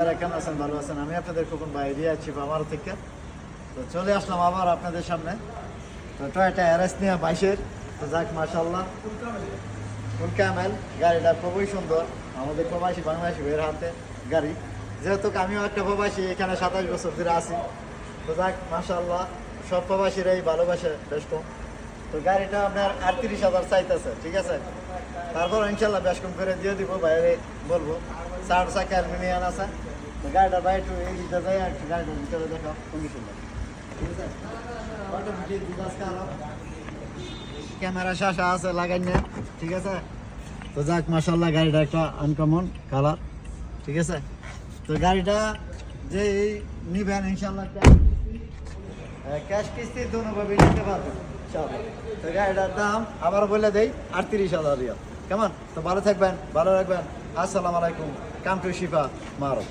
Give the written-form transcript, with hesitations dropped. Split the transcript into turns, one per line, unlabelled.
কেমন আছেন? ভালো আছেন? আমি আপনাদের খোকন ভাই আছি আমার থেকে। তো চলে আসলাম আবার আপনাদের সামনে। তো টয়োটা এরএস নিয়ে 22-এর। তো যাক মাশাআল্লাহ, ফুল ক্যামেল গাড়িটা খুবই সুন্দর। আমাদের প্রবাসী বাংলাদেশি ভাইয়ের হাতে গাড়ি, যেহেতু আমিও একটা প্রবাসী, এখানে 27 বছর ধরে আছি। তো যাক মাশাআল্লাহ, সব প্রবাসীরাই ভালোবাসে বেশ কম। তো গাড়িটা আপনার 38,000 চাইতেছে, ঠিক আছে? তারপর ইনশাল্লাহ বেশ কম করে দিয়ে দিব, বাইরে বলবো। 4 চাকা অ্যালুমিনিয়াম আছে। তো গাড়িটা বাইরে একটু এই দিকটা যাই, একটু গাড়িটার ভিতরে দেখাও খুবই সুন্দর, ঠিক আছে? অটোমেটিক দুধাস কালো, ক্যামেরা শাসা আছে লাগাই না, ঠিক আছে? তো যাক মাশাআল্লাহ, গাড়িটা একটা আনকমন কালার, ঠিক আছে? তো গাড়িটা যে নিবেন ইনশাল্লাহ ক্যাশ কিস্তি দুভাবে নিতে পারবেন ইনশাআল্লাহ। তো গাড়িটার দাম আবার বলে দেই 38,000 রিয়াল। কেমন? তো ভালো থাকবেন, ভালো রাখবেন। আসসালামু আলাইকুম। কাম টু শিফা মারো।